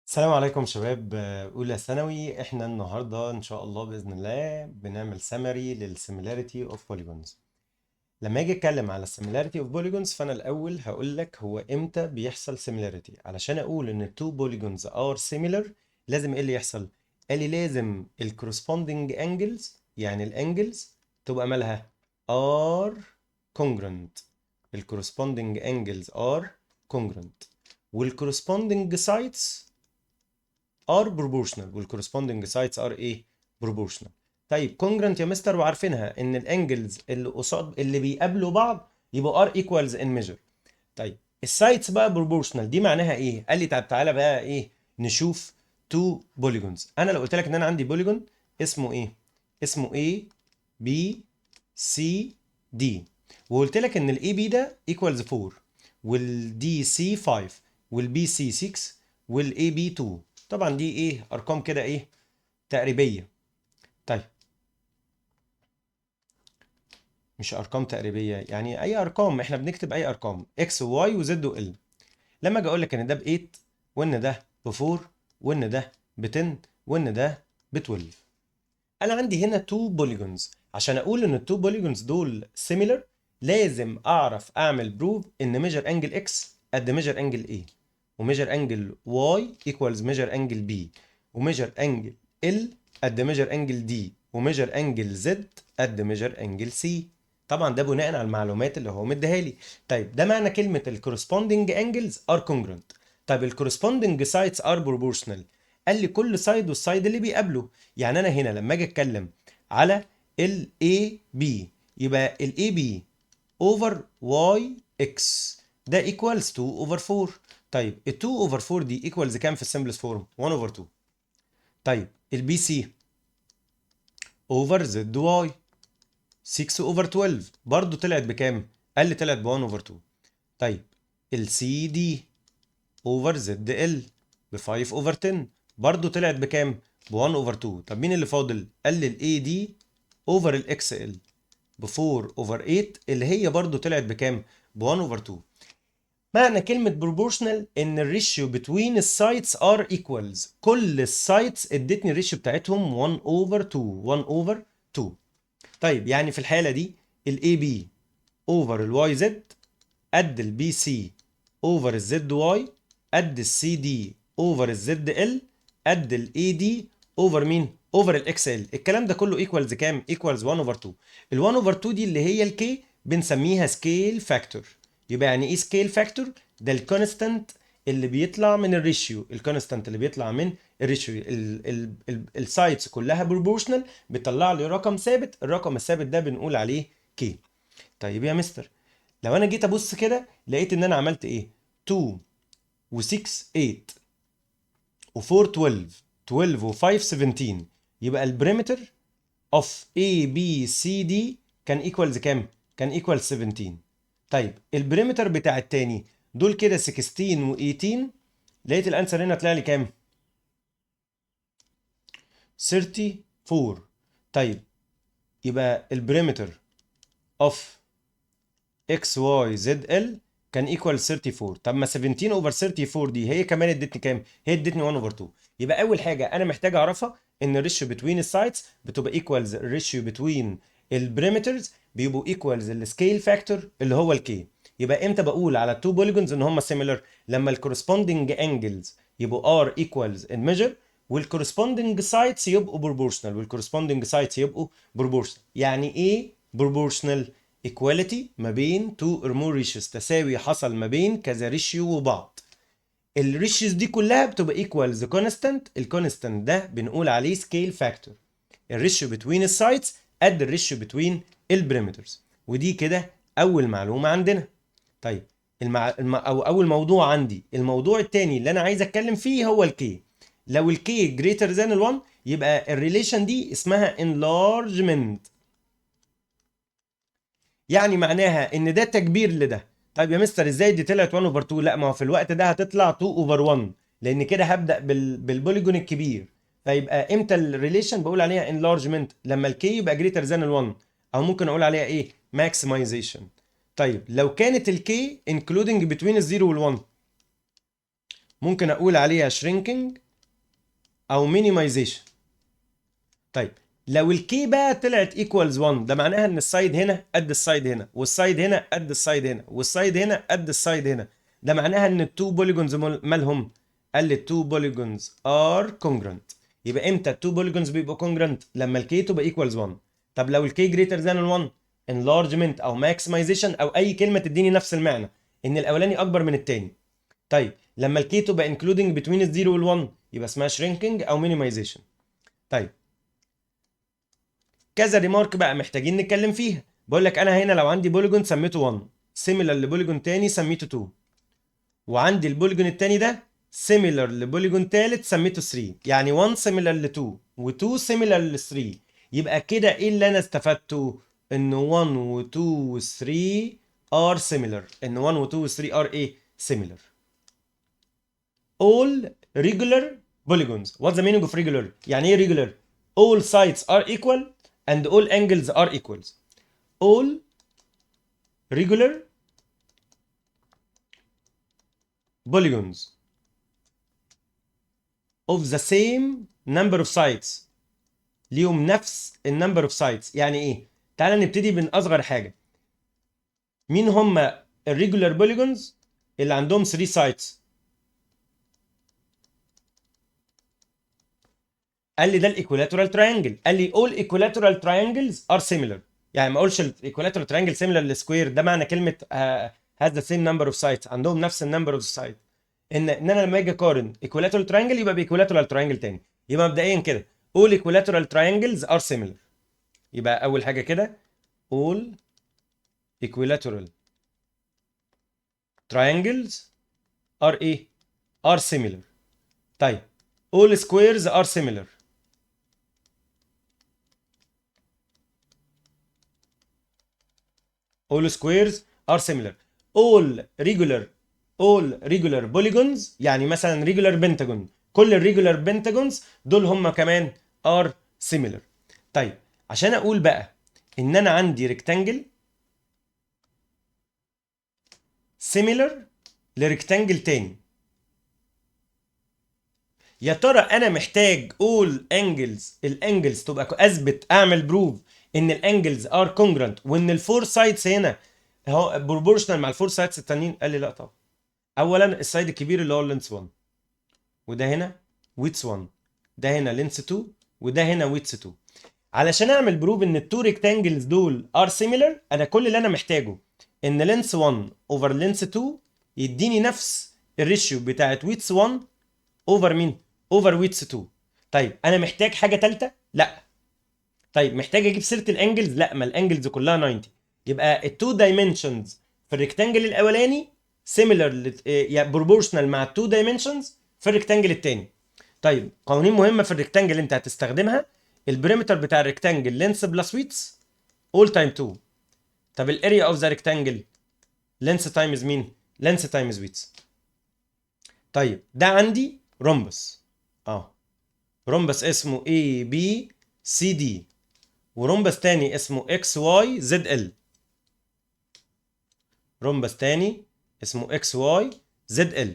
السلام عليكم شباب أولى ثانوي. إحنا النهاردة إن شاء الله بإذن الله بنعمل سمري للسيميلاريتي أوف بوليجونز. لما أجي أتكلم على السيميلاريتي أوف بوليجونز فأنا الأول هقول لك هو إمتى بيحصل سيميلاريتي. علشان أقول إن التو بوليجونز ار سيميلر لازم إيه اللي يحصل؟ قال لي لازم الكورسبوندينج أنجلز، يعني الأنجلز تبقى مالها ار كونجرنت. الكورسبوندينج أنجلز ار كونجرنت والكورسبوندينج سايتس are proportional والcorresponding sites are ايه proportional. طيب congruent يا مستر وعارفينها ان الانجلز اللي قصاد اللي بيقابلوا بعض يبقوا r equals in measure. طيب السايتس بقى proportional دي معناها ايه؟ قال لي طب تعالى بقى ايه نشوف two polygons. انا لو قلت لك ان انا عندي بوليجون اسمه ايه؟ اسمه A B C D، وقلت لك ان الاي بي ده equals 4 والدي سي 5 والبي سي 6 والاي بي 2. طبعا دي ايه ارقام كده ايه تقريبيه. طيب مش ارقام تقريبيه، يعني اي ارقام، احنا بنكتب اي ارقام اكس وواي وزد وال. لما اجي اقول لك ان ده ب 8 وان ده ب 4 وان ده ب 10 وان ده ب 12، انا عندي هنا تو بوليجونز. عشان اقول ان التو بوليجونز دول سيميلر لازم اعرف اعمل بروف ان ميجر انجل اكس قد ميجر انجل ايه، وميجر انجل واي ايكوالز ميجر انجل بي، وميجر انجل ال قد ميجر انجل دي، وميجر انجل زد قد ميجر انجل سي. طبعا ده بناء على المعلومات اللي هو مديها لي. طيب ده معنى كلمه الكورسبوندينج انجلز ار كونجرنت. طيب الكورسبوندينج سايتس ار بروبورشنال، قال لي كل سايد والسايد اللي بيقابله. يعني انا هنا لما اجي اتكلم على ال AB يبقى ال AB over YX ده equals 2 over 4. طيب ال 2 over 4 دي equals كام في السمبلس فورم؟ 1 over 2. طيب ال BC over ZY 6 over 12 برضو طلعت بكام؟ قال لي طلعت ب 1 over 2. طيب ال CD over ZL ب 5 over 10 برضو طلعت بكام؟ ب 1 over 2. طب مين اللي فاضل؟ قال لي ال AD over ال XL ب 4 over 8 اللي هي برضو طلعت بكام؟ ب 1 over 2. معنى كلمة proportional ان الريشيو between السايتس are equals. كل السايتس ادتني الريشيو بتاعتهم 1 over 2 1 over 2. طيب يعني في الحالة دي ال AB over ال YZ قد ال BC over ال ZY قد ال CD over ال ZL قد ال AD over مين؟ over ال XL. الكلام ده كله equals كام؟ equals 1 over 2. ال 1 over 2 دي اللي هي ال K بنسميها scale factor. يبقى يعني ايه scale factor؟ ده الكونستانت اللي بيطلع من الريشيو، الكونستانت اللي بيطلع من الريشيو. السايتس كلها بروبورشنال بيطلع لي رقم ثابت، الرقم الثابت ده بنقول عليه K. طيب يا مستر لو انا جيت ابص كده لقيت ان انا عملت ايه؟ 2 و6 8 و4 12 12 و5 17، يبقى البريمتر اوف A B C D كان ايكوالز كام؟ كان ايكوال 17. طيب البريمتر بتاع التاني دول كده 16 و18، لقيت الانسر هنا طلع لي كام؟ 34. طيب يبقى البريمتر اوف اكس واي زد ال كان ايكوال 34. طب ما 17 اوفر 34 دي هي كمان ادتني كام؟ هي ادتني 1 اوفر 2. يبقى اول حاجه انا محتاج اعرفها ان الريشيو بتوين السايتس بتبقى ايكوالز الريشيو بتوين البريمترز بيبقوا ايكوالز السكيل فاكتور اللي هو الكي. يبقى امتى بقول على التو بوليجونز ان هم سيميلر؟ لما الكورسبوندينج انجلز يبقوا ار ايكوالز ان ميجر، والكورسبوندينج سايتس يبقوا بروبورشنال، والكورسبوندينج سايتس يبقوا بروبورشنال. يعني ايه بروبورشنال؟ equality ما بين two or more ratios، تساوي حصل ما بين كذا ريشيو وبعض. الريشيوز دي كلها بتبقى equal the constant. الكونستانت ده بنقول عليه scale factor. الريشيو between السايتس قد الريشيو between البريمترز. ودي كده اول معلومه عندنا. طيب اول موضوع عندي، الموضوع التاني اللي انا عايز اتكلم فيه هو الكي. لو الكي greater than ال1 يبقى الريليشن دي اسمها enlargement، يعني معناها ان ده تكبير لده. طيب يا مستر ازاي دي طلعت 1 اوفر 2؟ لا ما هو في الوقت ده هتطلع 2 اوفر 1 لان كده هبدا بالبوليجون الكبير. فيبقى امتى الريليشن بقول عليها انلارجمنت؟ لما الكي يبقى جريتر ذان ال1، او ممكن اقول عليها ايه؟ ماكسمايزيشن. طيب لو كانت الكي انكلودنج بتوين الزيرو وال1 ممكن اقول عليها shrinking او minimization. طيب لو الكي بقى طلعت equals 1 ده معناها ان السايد هنا قد السايد هنا، والسايد هنا قد السايد هنا، والسايد هنا قد السايد هنا. ده معناها ان التو بوليجونز مالهم؟ قال لي التو بوليجونز ار congruent. يبقى امتى التو بوليجونز بيبقوا congruent؟ لما الكي تبقى equals 1. طب لو الكي greater than 1 enlargement او maximization او اي كلمه تديني نفس المعنى، ان الاولاني اكبر من التاني. طيب لما الكي تبقى including between الزيرو وال1 يبقى اسمها shrinking او minimization. طيب كذا ريمارك بقى محتاجين نتكلم فيها. بقول لك انا هنا لو عندي بوليجون سميته 1 سيميلر لبوليجون تاني سميته 2، وعندي البوليجون التاني ده سيميلر لبوليجون تالت سميته 3، يعني 1 سيميلر ل 2 و2 سيميلر ل 3. يبقى كده ايه اللي انا استفدته؟ ان 1 و2 و3 ار سيميلر، ان 1 و2 و3 ار ايه؟ سيميلر. all regular polygons. What's the meaning of regular؟ يعني ايه regular؟ all sides are equal and all angles are equals. all regular polygons of the same number of sides ليهم نفس النمبر اوف sides. يعني ايه؟ تعال نبتدي من اصغر حاجه. مين هم الريجولار بوليجونز اللي عندهم 3 sides؟ قال لي ده الايكولاترال تراينجل. قال لي all equilateral triangles are similar. يعني ما اقولش الايكولاترال تراينجل سيميلر للسكوير، ده معنى كلمه has the same number of sides، عندهم نفس النمبر اوف sides. ان انا لما اجي اقارن equilateral triangle يبقى بايكولاترال تراينجل تاني. يبقى مبدئيا كده all equilateral triangles are similar. يبقى اول حاجه كده all equilateral triangles are ايه؟ are similar. طيب all squares are similar. all squares are similar. all regular polygons يعني مثلا regular pentagon، كل الريجولار بنتاجونز دول هم كمان are similar. طيب عشان اقول بقى ان انا عندي ريكتانجل similar لريكتانجل تاني، يا ترى انا محتاج all angles الانجلز تبقى اثبت اعمل بروف ان الانجلز ار كونجرنت وان الفور سايدز هنا هو بروبورشنال مع الفور سايدز التانيين؟ قال لي لا طبعا. اولا السايد الكبير اللي هو اللينس 1، وده هنا ويتس 1، ده هنا لينس 2، وده هنا ويتس 2. علشان اعمل بروف ان التو ريكتانجلز دول ار سيميلر، انا كل اللي انا محتاجه ان لينس 1 اوفر لينس 2 يديني نفس الريشيو بتاعت ويتس 1 اوفر مين؟ اوفر ويتس 2. طيب انا محتاج حاجه ثالثه؟ لا. طيب محتاج اجيب سيره الانجلز؟ لا، ما الانجلز كلها 90. يبقى التو دايمنشنز في الريكتانجل الاولاني سيميلر يعني بروبورشنال مع التو دايمنشنز في الريكتانجل الثاني. طيب قوانين مهمه في الريكتانجل انت هتستخدمها، البريمتر بتاع الريكتانجل لينس بلس ويتس اول تايم 2. طب الاريا اوف ذا ريكتانجل لينس تايمز مين؟ لينس تايمز ويتس. طيب ده عندي رومبس رومبس اسمه A B C D، ورومبس تاني اسمه X Y Z L. رومبس تاني اسمه X Y Z L.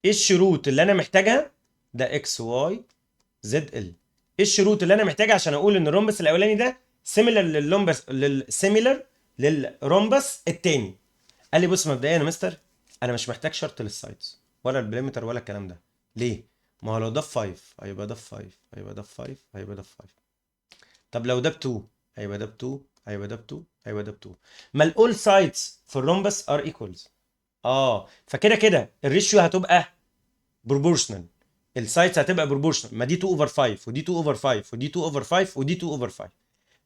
ايه الشروط اللي انا محتاجها؟ ده X Y Z L. ايه الشروط اللي انا محتاجها عشان اقول ان الرومبس الاولاني ده سيميلر للرومبس التاني؟ قال لي بص مبدئيا يا مستر انا مش محتاج شرط للسايدز ولا البريمتر ولا الكلام ده. ليه؟ ما هو لو ده في 5 هيبقى ده في 5 هيبقى ده في 5 هيبقى ده في 5. طب لو ده ب 2 هيبقى ده ب 2 هيبقى ده ب 2 هيبقى ده ب 2. ما الاول سايدز في الرومبس ار ايكوالز. فكده كده الريشيو هتبقى بروبورشنال، السايدز هتبقى بروبورشنال. ما دي 2 اوفر 5 ودي 2 اوفر 5 ودي 2 اوفر 5 ودي 2 اوفر 5.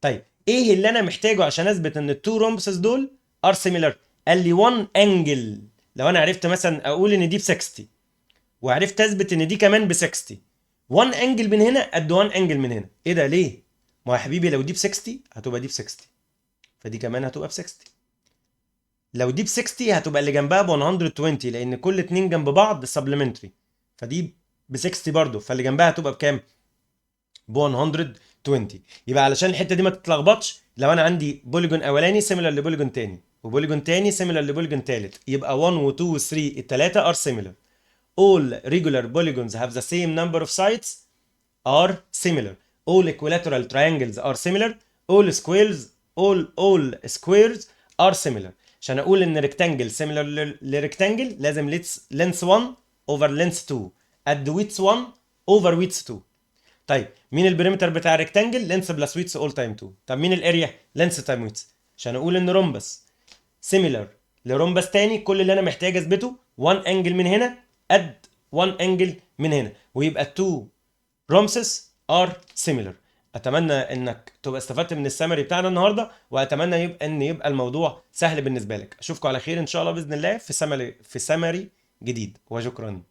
طيب ايه اللي انا محتاجه عشان اثبت ان التو رومبسز دول ار سيميلر؟ قال لي 1 انجل. لو انا عرفت مثلا اقول ان دي ب 60 وعرفت اثبت ان دي كمان ب 60، 1 انجل من هنا قد 1 انجل من هنا. ايه ده ليه؟ ما يا حبيبي لو دي ب 60 هتبقى دي ب 60، فدي كمان هتبقى ب 60. لو دي ب 60 هتبقى اللي جنبها ب 120 لان كل اتنين جنب بعض سبلمنتري، فدي ب 60 برضه، فاللي جنبها هتبقى بكام؟ ب 120. يبقى علشان الحته دي ما تتلخبطش، لو انا عندي بوليجون اولاني سيميلر لبوليجون تاني وبوليجون تاني similar لبوليجون تالت، يبقى 1 و 2 و 3 التلاتة are similar. all regular polygons have the same number of sides are similar. all equilateral triangles are similar. all squares are similar. عشان اقول ان rectangle similar لrectangle لازم length 1 over length 2 قد width 1 over width 2. طيب مين البريمتر بتاع الريكتانجل؟ لينث بلس ويتس اول تايم 2. طب مين الاريا؟ لينث تايم ويتس. عشان اقول ان رومبس سيميلر لرومبس تاني، كل اللي انا محتاج اثبته 1 انجل من هنا قد 1 انجل من هنا، ويبقى 2 رومسس ار سيميلر. اتمنى انك تبقى استفدت من السمري بتاعنا النهارده، واتمنى يبقى الموضوع سهل بالنسبه لك. اشوفكم على خير ان شاء الله باذن الله في سمري جديد، وشكرا.